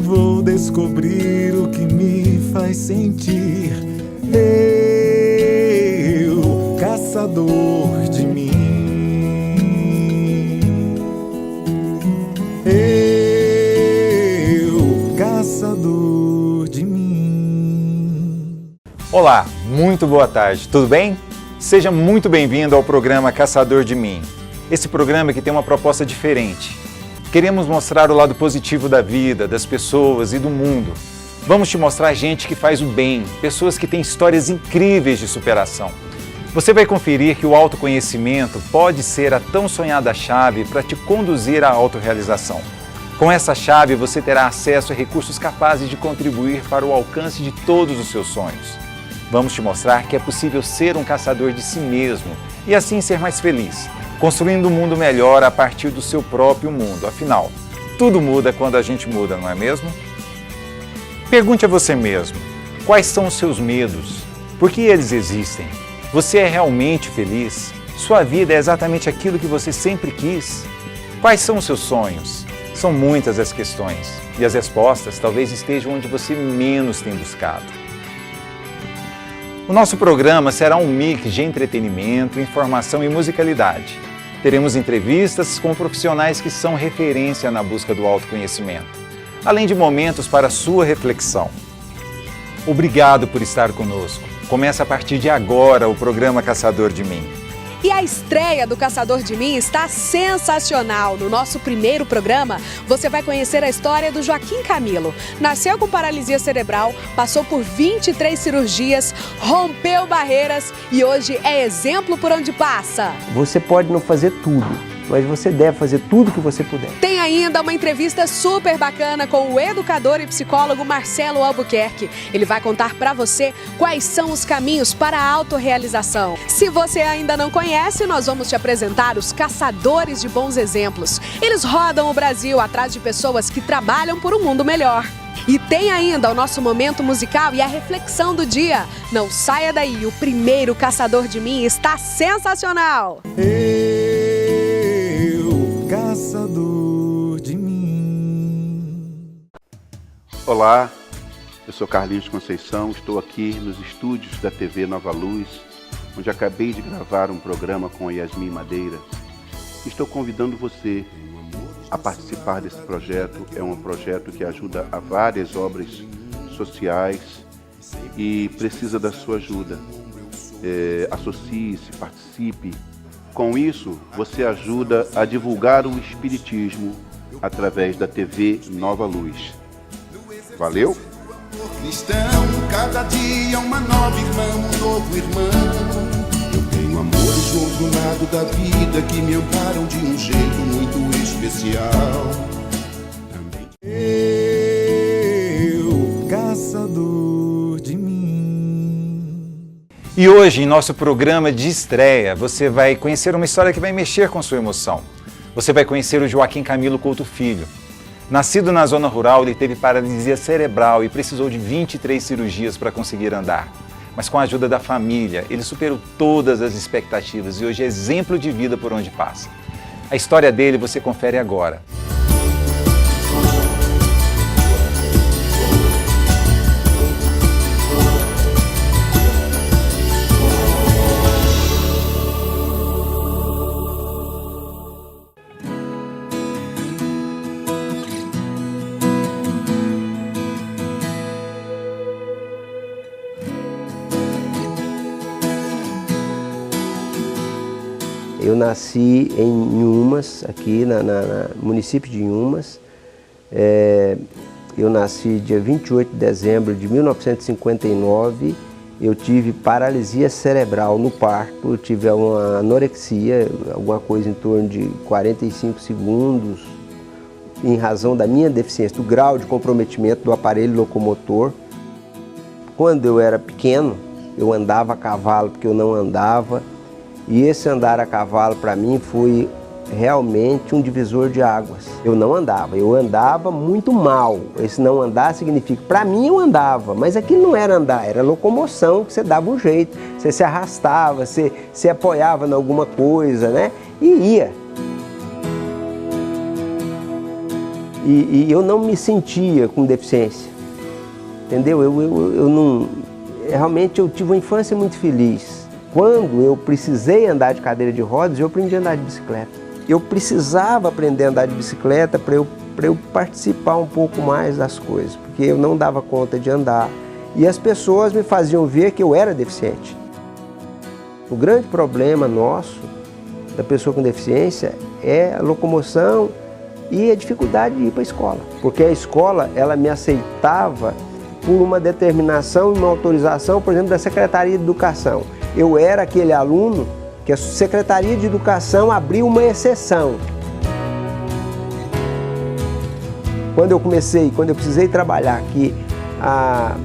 vou descobrir o que me faz sentir. Eu, caçador de mim. Eu, caçador de mim. Olá, muito boa tarde, tudo bem? Seja muito bem-vindo ao programa Caçador de Mim. Esse programa que tem uma proposta diferente. Queremos mostrar o lado positivo da vida, das pessoas e do mundo. Vamos te mostrar gente que faz o bem, pessoas que têm histórias incríveis de superação. Você vai conferir que o autoconhecimento pode ser a tão sonhada chave para te conduzir à autorrealização. Com essa chave, você terá acesso a recursos capazes de contribuir para o alcance de todos os seus sonhos. Vamos te mostrar que é possível ser um caçador de si mesmo e assim ser mais feliz, construindo um mundo melhor a partir do seu próprio mundo. Afinal, tudo muda quando a gente muda, não é mesmo? Pergunte a você mesmo, quais são os seus medos? Por que eles existem? Você é realmente feliz? Sua vida é exatamente aquilo que você sempre quis? Quais são os seus sonhos? São muitas as questões, e as respostas talvez estejam onde você menos tem buscado. O nosso programa será um mix de entretenimento, informação e musicalidade. Teremos entrevistas com profissionais que são referência na busca do autoconhecimento, além de momentos para sua reflexão. Obrigado por estar conosco. Começa a partir de agora o programa Caçador de Mim. E a estreia do Caçador de Mim está sensacional. No nosso primeiro programa, você vai conhecer a história do Joaquim Camilo. Nasceu com paralisia cerebral, passou por 23 cirurgias, rompeu barreiras e hoje é exemplo por onde passa. Você pode não fazer tudo, mas você deve fazer tudo que você puder. Tem ainda uma entrevista super bacana com o educador e psicólogo Marcelo Albuquerque. Ele vai contar para você quais são os caminhos para a autorrealização. Se você ainda não conhece, nós vamos te apresentar os caçadores de bons exemplos. Eles rodam o Brasil atrás de pessoas que trabalham por um mundo melhor. E tem ainda o nosso momento musical e a reflexão do dia. Não saia daí, o primeiro Caçador de Mim está sensacional! Caçador de mim. Olá, eu sou Carlinhos Conceição, estou aqui nos estúdios da TV Nova Luz, onde acabei de gravar um programa com a Yasmin Madeira. Estou convidando você a participar desse projeto. É um projeto que ajuda a várias obras sociais e precisa da sua ajuda. Associe-se, participe. Com isso, você ajuda a divulgar o Espiritismo através da TV Nova Luz. Valeu? Cristão, cada dia uma nova irmã, um novo irmão. Eu tenho amores do outro lado da vida que me amparam de um jeito muito especial. Eu, caçador de mim. E hoje, em nosso programa de estreia, você vai conhecer uma história que vai mexer com sua emoção. Você vai conhecer o Joaquim Camilo Couto Filho. Nascido na zona rural, ele teve paralisia cerebral e precisou de 23 cirurgias para conseguir andar. Mas com a ajuda da família, ele superou todas as expectativas e hoje é exemplo de vida por onde passa. A história dele você confere agora. Eu nasci em Inhumas, aqui no município de Inhumas. Eu nasci dia 28 de dezembro de 1959. Eu tive paralisia cerebral no parto, eu tive uma anorexia, alguma coisa em torno de 45 segundos, em razão da minha deficiência, do grau de comprometimento do aparelho locomotor. Quando eu era pequeno, eu andava a cavalo porque eu não andava. E esse andar a cavalo para mim foi realmente um divisor de águas. Eu não andava, eu andava muito mal. Esse não andar significa, para mim eu andava, mas aquilo não era andar, era locomoção, que você dava um jeito. Você se arrastava, você se apoiava em alguma coisa, né? E ia. e eu não me sentia com deficiência, entendeu? Eu não, realmente eu tive uma infância muito feliz. Quando eu precisei andar de cadeira de rodas, eu aprendi a andar de bicicleta. Eu precisava aprender a andar de bicicleta para eu participar um pouco mais das coisas, porque eu não dava conta de andar. E as pessoas me faziam ver que eu era deficiente. O grande problema nosso, da pessoa com deficiência, é a locomoção e a dificuldade de ir para a escola. Porque a escola, ela me aceitava por uma determinação e uma autorização, por exemplo, da Secretaria de Educação. Eu era aquele aluno que a Secretaria de Educação abriu uma exceção. Quando eu precisei trabalhar aqui, a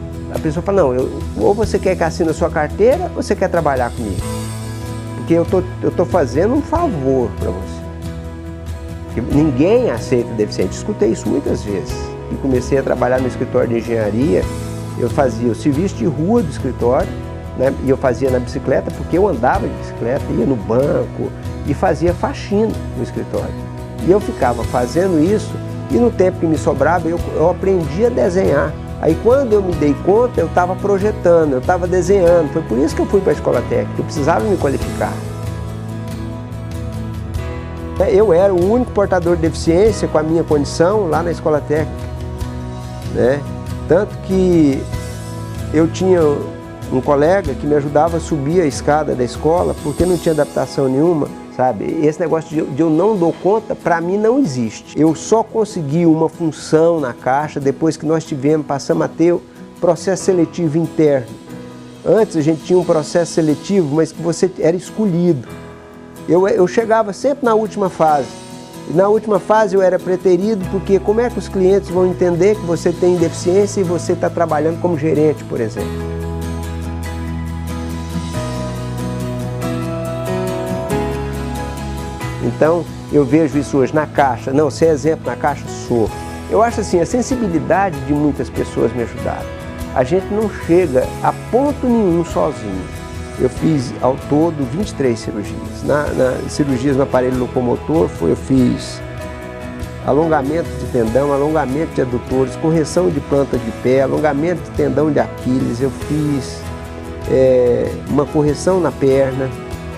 pessoa fala, não, ou você quer que assine a sua carteira, ou você quer trabalhar comigo. Porque eu tô fazendo um favor para você. Porque ninguém aceita deficiente. Escutei isso muitas vezes. E comecei a trabalhar no escritório de engenharia, eu fazia o serviço de rua do escritório, né? E eu fazia na bicicleta, porque eu andava de bicicleta, ia no banco e fazia faxina no escritório. E eu ficava fazendo isso, e no tempo que me sobrava, eu aprendi a desenhar. Aí quando eu me dei conta, eu estava projetando, eu estava desenhando. Foi por isso que eu fui para a escola técnica, eu precisava me qualificar. Eu era o único portador de deficiência com a minha condição lá na escola técnica, né? Tanto que eu tinha um colega que me ajudava a subir a escada da escola porque não tinha adaptação nenhuma, sabe? Esse negócio de eu não dou conta, para mim não existe. Eu só consegui uma função na Caixa depois que nós passamos a ter o processo seletivo interno. Antes a gente tinha um processo seletivo, mas que você era escolhido. Eu chegava sempre na última fase. E na última fase eu era preterido porque como é que os clientes vão entender que você tem deficiência e você está trabalhando como gerente, por exemplo? Então, eu vejo isso hoje na Caixa. Não, se é exemplo na Caixa, sou. Eu acho assim, a sensibilidade de muitas pessoas me ajudaram. A gente não chega a ponto nenhum sozinho. Eu fiz, ao todo, 23 cirurgias. Cirurgias no aparelho locomotor, eu fiz alongamento de tendão, alongamento de adutores, correção de planta de pé, alongamento de tendão de Aquiles, eu fiz uma correção na perna.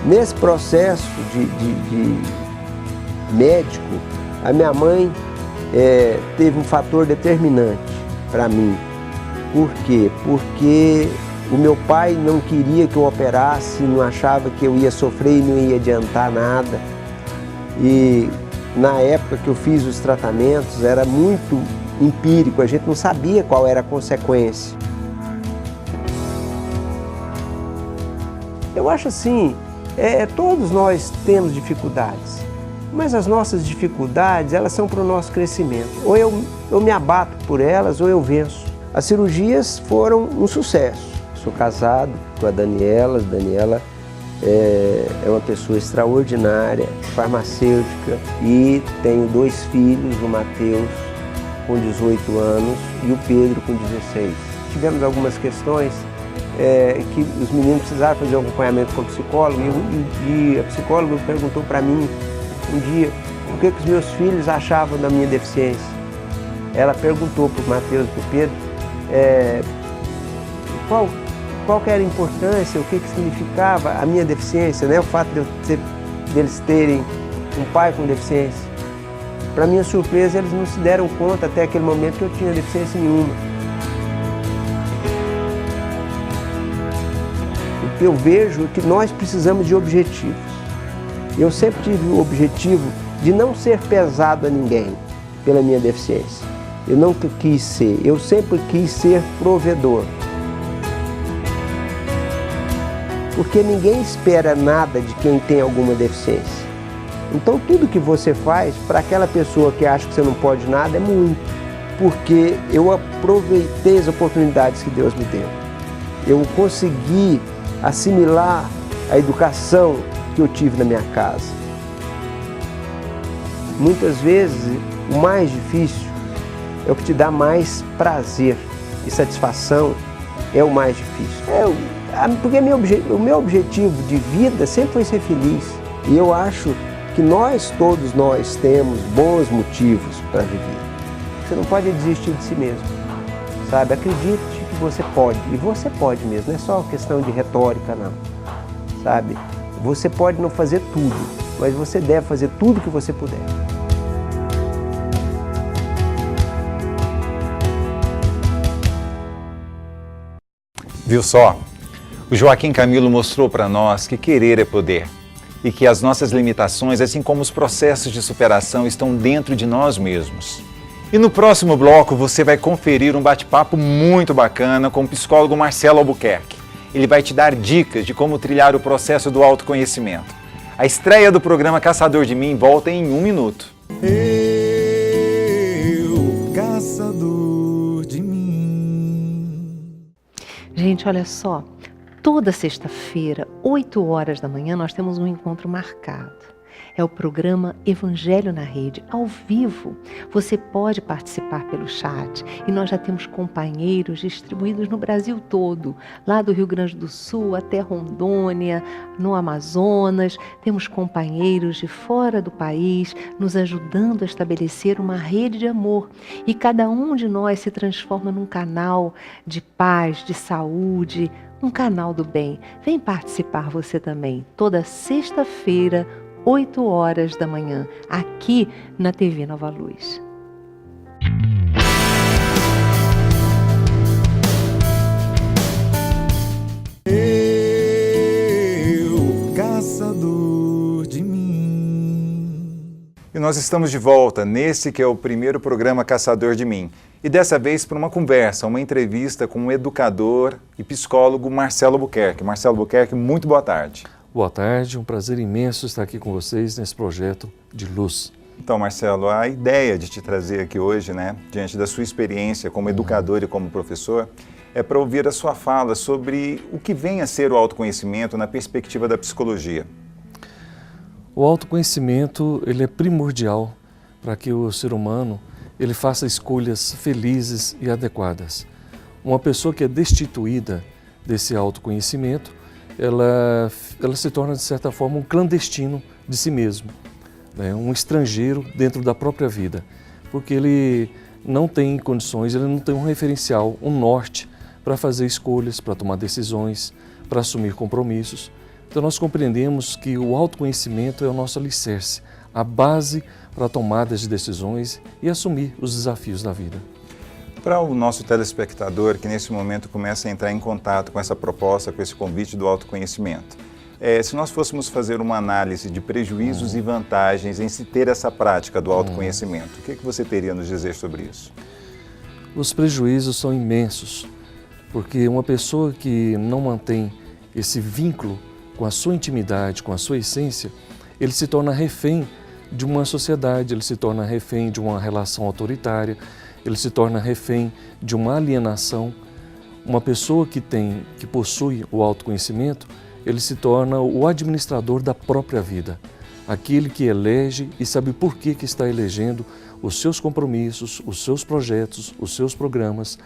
Nesse processo de médico, a minha mãe teve um fator determinante para mim. Por quê? Porque o meu pai não queria que eu operasse, não achava que eu ia sofrer e não ia adiantar nada. E na época que eu fiz os tratamentos era muito empírico, a gente não sabia qual era a consequência. Eu acho assim, todos nós temos dificuldades, mas as nossas dificuldades, elas são para o nosso crescimento. Ou eu me abato por elas, ou eu venço. As cirurgias foram um sucesso. Sou casado com a Daniela. Daniela é uma pessoa extraordinária, farmacêutica, e tenho 2 filhos, o Matheus com 18 anos e o Pedro com 16. Tivemos algumas questões que os meninos precisaram fazer um acompanhamento com o psicólogo e a psicóloga perguntou para mim um dia o que os meus filhos achavam da minha deficiência. Ela perguntou para o Matheus e para o Pedro qual que era a importância, o que significava a minha deficiência, né? O fato deles terem um pai com deficiência. Para minha surpresa, eles não se deram conta até aquele momento que eu tinha deficiência nenhuma. O que eu vejo é que nós precisamos de objetivos. Eu sempre tive o objetivo de não ser pesado a ninguém pela minha deficiência. Eu nunca quis ser, eu sempre quis ser provedor. Porque ninguém espera nada de quem tem alguma deficiência. Então tudo que você faz para aquela pessoa que acha que você não pode nada é muito. Porque eu aproveitei as oportunidades que Deus me deu. Eu consegui assimilar a educação que eu tive na minha casa. Muitas vezes o mais difícil é o que te dá mais prazer e satisfação, é o mais difícil. Porque o meu objetivo de vida sempre foi ser feliz. E eu acho que todos nós temos bons motivos para viver. Você não pode desistir de si mesmo, sabe? Acredite que você pode, e você pode mesmo, não é só questão de retórica não, sabe? Você pode não fazer tudo, mas você deve fazer tudo que você puder. Viu só? O Joaquim Camilo mostrou para nós que querer é poder e que as nossas limitações, assim como os processos de superação, estão dentro de nós mesmos. E no próximo bloco você vai conferir um bate-papo muito bacana com o psicólogo Marcelo Albuquerque. Ele vai te dar dicas de como trilhar o processo do autoconhecimento. A estreia do programa Caçador de Mim volta em 1 minuto. Eu, caçador de mim. Gente, olha só, toda sexta-feira, 8 horas da manhã, nós temos um encontro marcado. É o programa Evangelho na Rede, ao vivo. Você pode participar pelo chat e nós já temos companheiros distribuídos no Brasil todo, lá do Rio Grande do Sul até Rondônia, no Amazonas. Temos companheiros de fora do país nos ajudando a estabelecer uma rede de amor. E cada um de nós se transforma num canal de paz, de saúde, um canal do bem. Vem participar você também, toda sexta-feira, 8 horas da manhã, aqui na TV Nova Luz. Eu, caçador de mim. E nós estamos de volta nesse que é o primeiro programa Caçador de Mim. E dessa vez para uma conversa, uma entrevista com o educador e psicólogo Marcelo Albuquerque. Marcelo Albuquerque, muito boa tarde. Boa tarde, um prazer imenso estar aqui com vocês nesse projeto de luz. Então, Marcelo, a ideia de te trazer aqui hoje, né, diante da sua experiência como educador e como professor, é para ouvir a sua fala sobre o que vem a ser o autoconhecimento na perspectiva da psicologia. O autoconhecimento, ele é primordial para que o ser humano ele faça escolhas felizes e adequadas. Uma pessoa que é destituída desse autoconhecimento, ela se torna, de certa forma, um clandestino de si mesmo, né? Um estrangeiro dentro da própria vida, porque ele não tem condições, ele não tem um referencial, um norte para fazer escolhas, para tomar decisões, para assumir compromissos. Então nós compreendemos que o autoconhecimento é o nosso alicerce, a base para tomadas de decisões e assumir os desafios da vida. Para o nosso telespectador que nesse momento começa a entrar em contato com essa proposta, com esse convite do autoconhecimento, se nós fôssemos fazer uma análise de prejuízos e vantagens em se ter essa prática do autoconhecimento, o que você teria a nos dizer sobre isso? Os prejuízos são imensos, porque uma pessoa que não mantém esse vínculo com a sua intimidade, com a sua essência, ele se torna refém de uma sociedade, ele se torna refém de uma relação autoritária, ele se torna refém de uma alienação. Uma pessoa que possui o autoconhecimento, ele se torna o administrador da própria vida, aquele que elege e sabe por que está elegendo os seus compromissos, os seus projetos, os seus programas.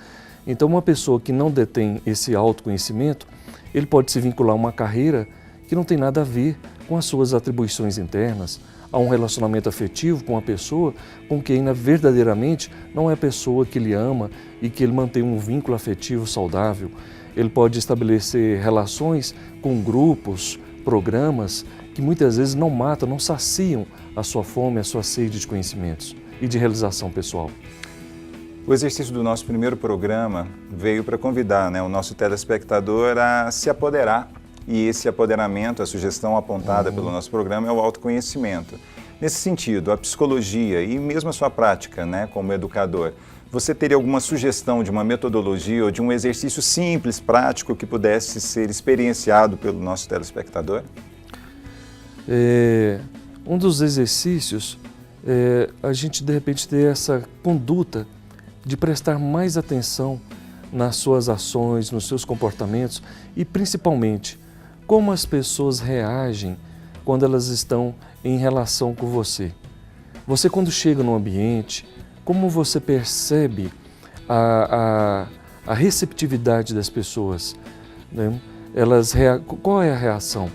Então, uma pessoa que não detém esse autoconhecimento, ele pode se vincular a uma carreira que não tem nada a ver com as suas atribuições internas, a um relacionamento afetivo com uma pessoa com quem verdadeiramente não é a pessoa que ele ama e que ele mantém um vínculo afetivo saudável. Ele pode estabelecer relações com grupos, programas que muitas vezes não matam, não saciam a sua fome, a sua sede de conhecimentos e de realização pessoal. O exercício do nosso primeiro programa veio para convidar, o nosso telespectador a se apoderar. E esse apoderamento, a sugestão apontada pelo nosso programa é o autoconhecimento. Nesse sentido, a psicologia e mesmo a sua prática, como educador, você teria alguma sugestão de uma metodologia ou de um exercício simples, prático, que pudesse ser experienciado pelo nosso telespectador? Um dos exercícios é a gente, de repente, ter essa conduta de prestar mais atenção nas suas ações, nos seus comportamentos e, principalmente, como as pessoas reagem quando elas estão em relação com você. Você, quando chega num ambiente, como você percebe a receptividade das pessoas? Né? Qual é a reação?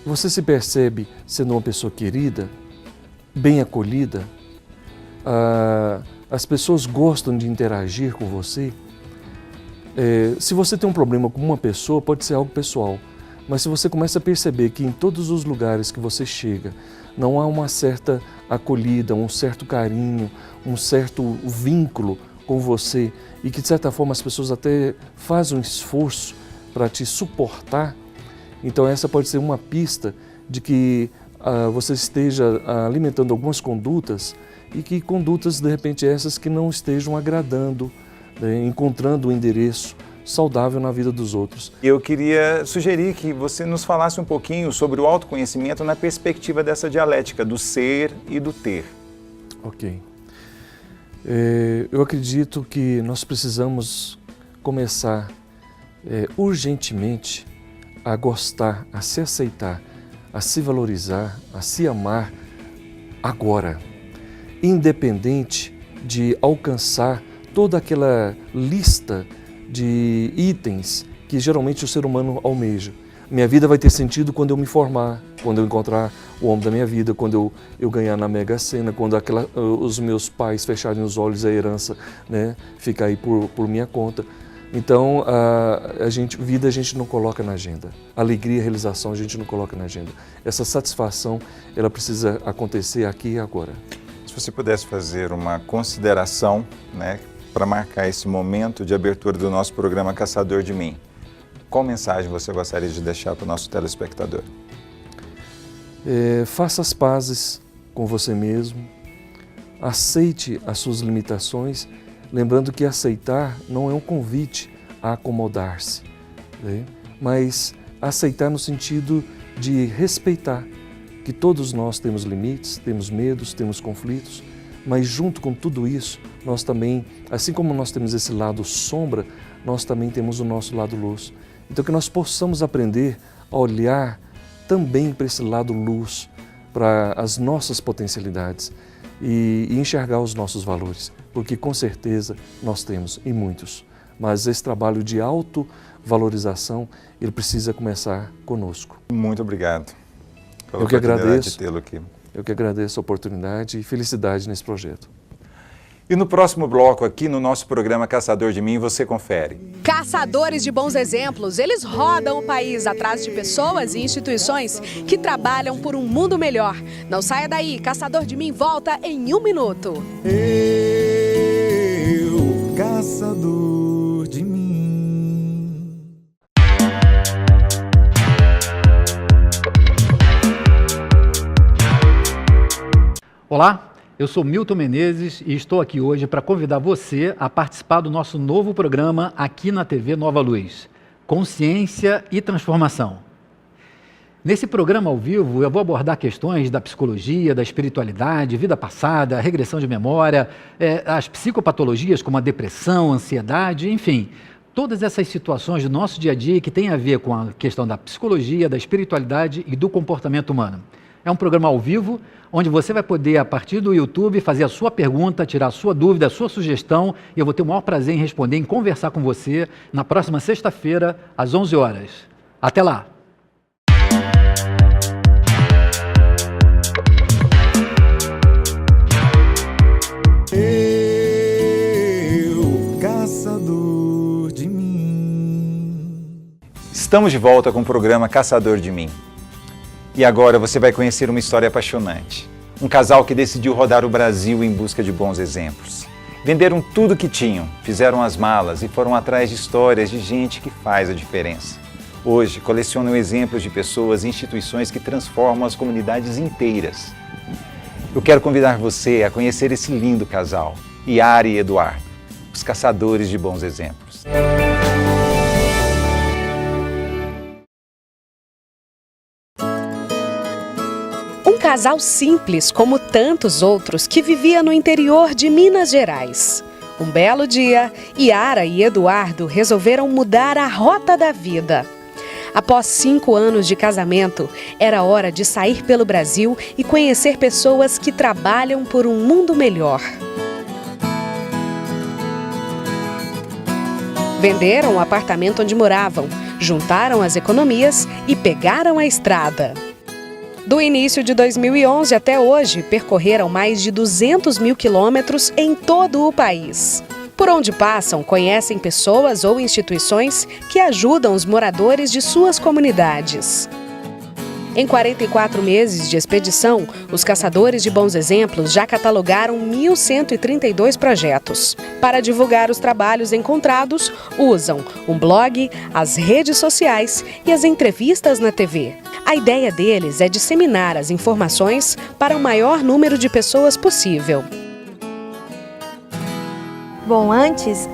Você se percebe sendo uma pessoa querida, bem acolhida? as pessoas gostam de interagir com você. Se você tem um problema com uma pessoa, pode ser algo pessoal, mas se você começa a perceber que em todos os lugares que você chega, não há uma certa acolhida, um certo carinho, um certo vínculo com você e que de certa forma as pessoas até fazem um esforço para te suportar, então essa pode ser uma pista de que você esteja alimentando algumas condutas e que condutas de repente essas que não estejam agradando, encontrando um endereço saudável na vida dos outros. Eu queria sugerir que você nos falasse um pouquinho sobre o autoconhecimento na perspectiva dessa dialética do ser e do ter. Ok. Eu acredito que nós precisamos começar urgentemente a gostar, a se aceitar, a se valorizar, a se amar agora, independente de alcançar toda aquela lista de itens que geralmente o ser humano almeja. Minha vida vai ter sentido quando eu me formar, quando eu encontrar o homem da minha vida, quando eu ganhar na Mega Sena, quando os meus pais fecharem os olhos e a herança, né, ficar aí por minha conta. Então, vida a gente não coloca na agenda. Alegria, realização a gente não coloca na agenda. Essa satisfação, ela precisa acontecer aqui e agora. Se você pudesse fazer uma consideração, né, para marcar esse momento de abertura do nosso programa Caçador de Mim, qual mensagem você gostaria de deixar para o nosso telespectador? Faça as pazes com você mesmo, aceite as suas limitações, lembrando que aceitar não é um convite a acomodar-se, né? Mas aceitar no sentido de respeitar que todos nós temos limites, temos medos, temos conflitos, mas junto com tudo isso, nós também, assim como nós temos esse lado sombra, nós também temos o nosso lado luz. Então que nós possamos aprender a olhar também para esse lado luz, para as nossas potencialidades e enxergar os nossos valores, porque com certeza nós temos, e muitos, mas esse trabalho de autovalorização, ele precisa começar conosco. Muito obrigado pela Eu que oportunidade agradeço. de tê-lo aqui. Eu que agradeço a oportunidade e felicidade nesse projeto. E no próximo bloco aqui no nosso programa Caçador de Mim, você confere. Caçadores de bons exemplos, eles rodam o país atrás de pessoas e instituições que trabalham por um mundo melhor. Não saia daí, Caçador de Mim volta em 1 minuto. Eu, caçador de mim. Olá, eu sou Milton Menezes e estou aqui hoje para convidar você a participar do nosso novo programa aqui na TV Nova Luz, Consciência e Transformação. Nesse programa ao vivo, eu vou abordar questões da psicologia, da espiritualidade, vida passada, regressão de memória, as psicopatologias como a depressão, a ansiedade, enfim, todas essas situações do nosso dia a dia que têm a ver com a questão da psicologia, da espiritualidade e do comportamento humano. É um programa ao vivo, onde você vai poder, a partir do YouTube, fazer a sua pergunta, tirar a sua dúvida, a sua sugestão, e eu vou ter o maior prazer em responder, em conversar com você na próxima sexta-feira, às 11 horas. Até lá! Eu, caçador de mim. Estamos de volta com o programa Caçador de Mim. E agora você vai conhecer uma história apaixonante. Um casal que decidiu rodar o Brasil em busca de bons exemplos. Venderam tudo que tinham, fizeram as malas e foram atrás de histórias de gente que faz a diferença. Hoje, colecionam exemplos de pessoas e instituições que transformam as comunidades inteiras. Eu quero convidar você a conhecer esse lindo casal, Yara e Eduardo, os caçadores de bons exemplos. Um casal simples, como tantos outros, que vivia no interior de Minas Gerais. Um belo dia, Yara e Eduardo resolveram mudar a rota da vida. Após 5 anos de casamento, era hora de sair pelo Brasil e conhecer pessoas que trabalham por um mundo melhor. Venderam o apartamento onde moravam, juntaram as economias e pegaram a estrada. Do início de 2011 até hoje, percorreram mais de 200 mil quilômetros em todo o país. Por onde passam, conhecem pessoas ou instituições que ajudam os moradores de suas comunidades. Em 44 meses de expedição, os Caçadores de Bons Exemplos já catalogaram 1.132 projetos. Para divulgar os trabalhos encontrados, usam um blog, as redes sociais e as entrevistas na TV. A ideia deles é disseminar as informações para o maior número de pessoas possível. Bom, antes,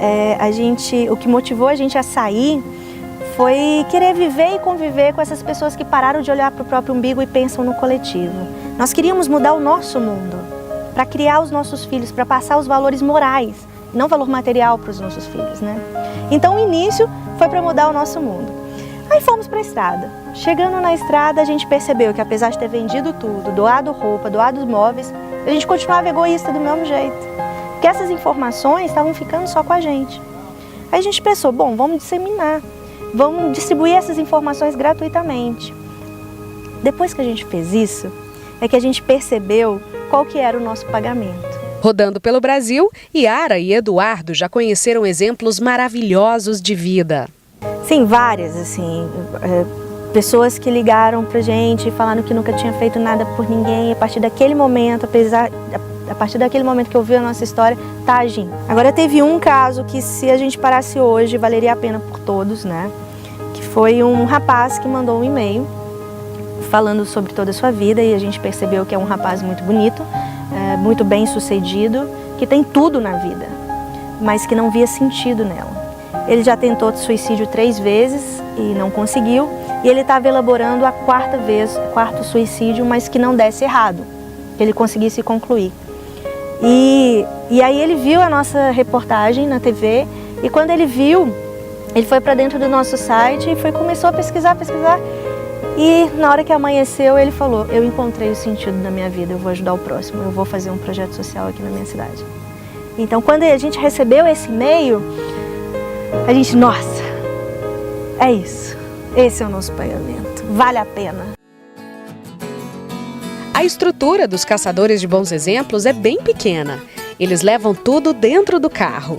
o que motivou a gente a sair foi querer viver e conviver com essas pessoas que pararam de olhar para o próprio umbigo e pensam no coletivo. Nós queríamos mudar o nosso mundo, para criar os nossos filhos, para passar os valores morais, não valor material para os nossos filhos, né? Então o início foi para mudar o nosso mundo. Aí fomos para a estrada. Chegando na estrada, a gente percebeu que apesar de ter vendido tudo, doado roupa, doado móveis, a gente continuava egoísta do mesmo jeito. Porque essas informações estavam ficando só com a gente. Aí a gente pensou, bom, vamos disseminar. Vamos distribuir essas informações gratuitamente. Depois que a gente fez isso, é que a gente percebeu qual que era o nosso pagamento. Rodando pelo Brasil, Yara e Eduardo já conheceram exemplos maravilhosos de vida. Sim, várias, assim, pessoas que ligaram pra gente, falando que nunca tinha feito nada por ninguém, e a partir daquele momento, a partir daquele momento que ouviu a nossa história, tá agindo. Agora teve um caso que se a gente parasse hoje, valeria a pena por todos, né? Que foi um rapaz que mandou um e-mail falando sobre toda a sua vida e a gente percebeu que é um rapaz muito bonito, muito bem sucedido, que tem tudo na vida, mas que não via sentido nela. Ele já tentou suicídio 3 vezes e não conseguiu, e ele estava elaborando a quarto suicídio, mas que não desse errado, que ele conseguisse concluir. E aí ele viu a nossa reportagem na TV e quando ele viu, ele foi para dentro do nosso site e começou a pesquisar. E na hora que amanheceu, ele falou, eu encontrei o sentido da minha vida, eu vou ajudar o próximo, eu vou fazer um projeto social aqui na minha cidade. Então quando a gente recebeu esse e-mail, a gente, nossa, é isso, esse é o nosso pagamento, vale a pena. A estrutura dos Caçadores de Bons Exemplos é bem pequena. Eles levam tudo dentro do carro.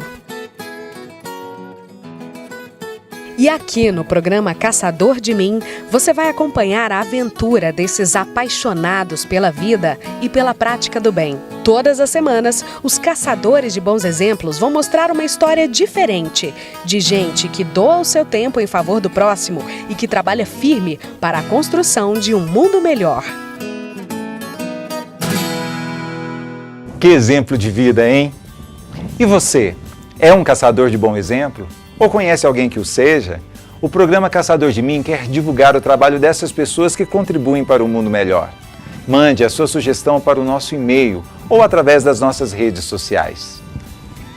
E aqui no programa Caçador de Mim, você vai acompanhar a aventura desses apaixonados pela vida e pela prática do bem. Todas as semanas, os Caçadores de Bons Exemplos vão mostrar uma história diferente de gente que doa o seu tempo em favor do próximo e que trabalha firme para a construção de um mundo melhor. Que exemplo de vida, hein? E você, é um caçador de bom exemplo? Ou conhece alguém que o seja? O programa Caçador de Mim quer divulgar o trabalho dessas pessoas que contribuem para um mundo melhor. Mande a sua sugestão para o nosso e-mail ou através das nossas redes sociais.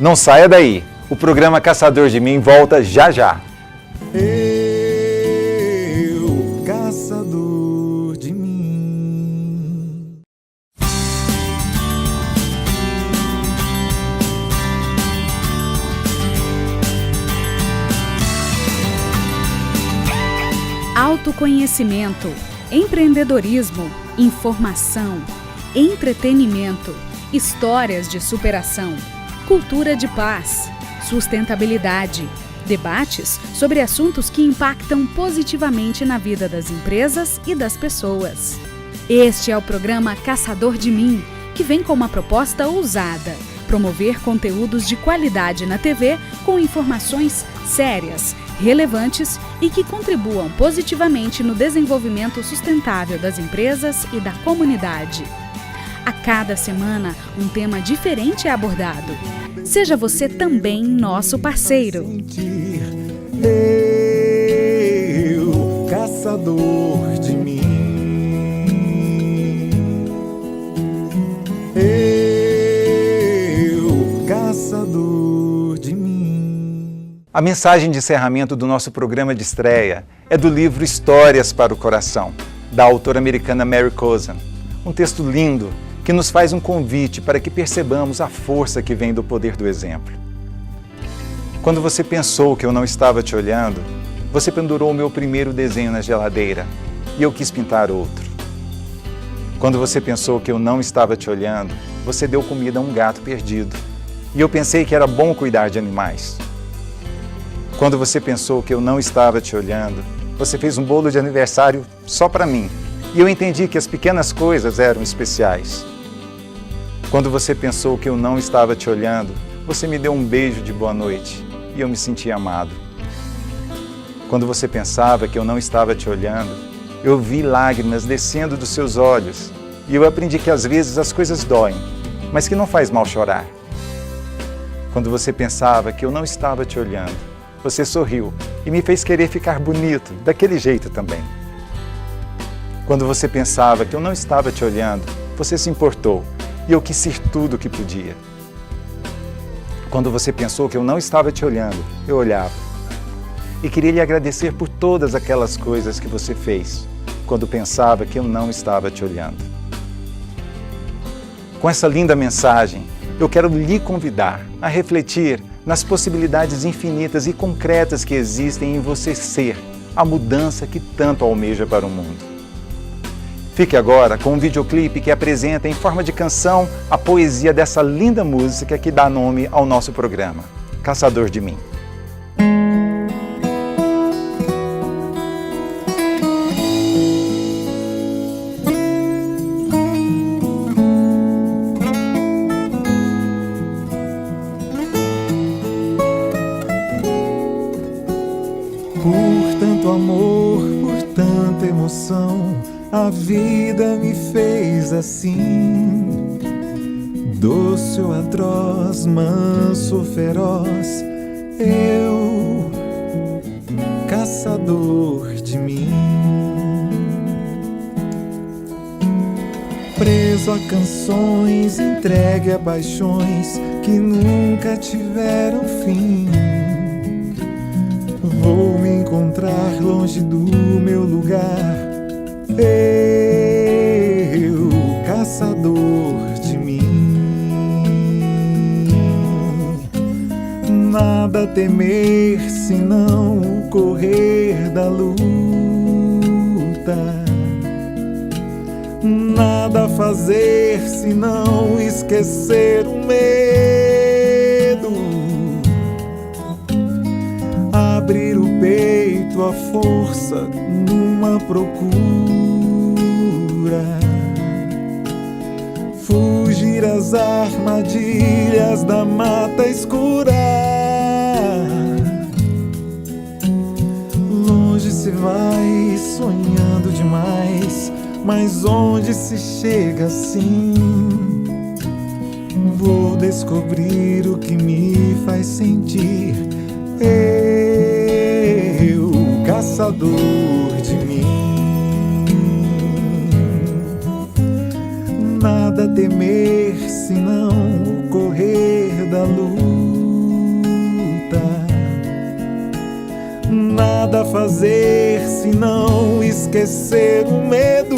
Não saia daí, o programa Caçador de Mim volta já já. Eu, caçador de mim. Autoconhecimento, empreendedorismo, informação, entretenimento, histórias de superação, cultura de paz, sustentabilidade, debates sobre assuntos que impactam positivamente na vida das empresas e das pessoas. Este é o programa Caçador de Mim, que vem com uma proposta ousada: promover conteúdos de qualidade na TV com informações sérias, relevantes e que contribuam positivamente no desenvolvimento sustentável das empresas e da comunidade. A cada semana, um tema diferente é abordado. Seja você também nosso parceiro. Eu, caçador de mim. Eu, caçador de mim. A mensagem de encerramento do nosso programa de estreia é do livro Histórias para o Coração, da autora americana Mary Cousin. Um texto lindo que nos faz um convite para que percebamos a força que vem do poder do exemplo. Quando você pensou que eu não estava te olhando, você pendurou o meu primeiro desenho na geladeira e eu quis pintar outro. Quando você pensou que eu não estava te olhando, você deu comida a um gato perdido. E eu pensei que era bom cuidar de animais. Quando você pensou que eu não estava te olhando, você fez um bolo de aniversário só para mim. E eu entendi que as pequenas coisas eram especiais. Quando você pensou que eu não estava te olhando, você me deu um beijo de boa noite e eu me senti amado. Quando você pensava que eu não estava te olhando, eu vi lágrimas descendo dos seus olhos e eu aprendi que às vezes as coisas doem, mas que não faz mal chorar. Quando você pensava que eu não estava te olhando, você sorriu e me fez querer ficar bonito, daquele jeito também. Quando você pensava que eu não estava te olhando, você se importou e eu quis ser tudo o que podia. Quando você pensou que eu não estava te olhando, eu olhava. E queria lhe agradecer por todas aquelas coisas que você fez, quando pensava que eu não estava te olhando. Com essa linda mensagem, eu quero lhe convidar a refletir nas possibilidades infinitas e concretas que existem em você ser a mudança que tanto almeja para o mundo. Fique agora com um videoclipe que apresenta em forma de canção a poesia dessa linda música que dá nome ao nosso programa, Caçador de Mim. Por tanto amor, por tanta emoção, a vida me fez assim. Doce ou atroz, manso ou feroz, eu, caçador de mim. Preso a canções, entregue a paixões que nunca tiveram fim. Vou me encontrar longe do meu lugar, eu, caçador de mim. Nada temer senão o correr da luta, nada fazer senão esquecer o medo. Abrir o peito à força numa procura, fugir às armadilhas da mata escura. Longe se vai sonhando demais, mas onde se chega assim? Vou descobrir o que me faz sentir, eu, caçador de mim. Nada temer senão o correr da luta, nada fazer senão esquecer o medo.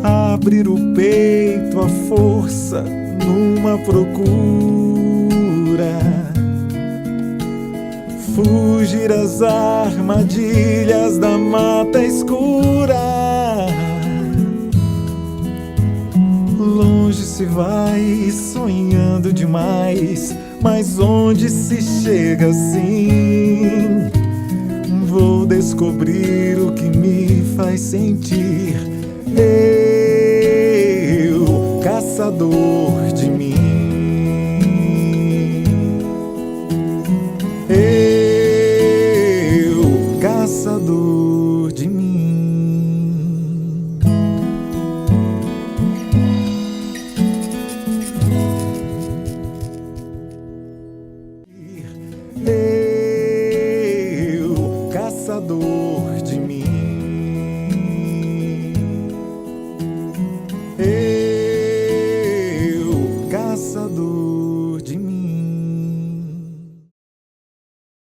Abrir o peito à força numa procura, fugir às armadilhas da mata escura. Longe se vai sonhando demais, mas onde se chega assim? Vou descobrir o que me faz sentir, eu, caçador de mim. Eu, caçador de mim. Eu, caçador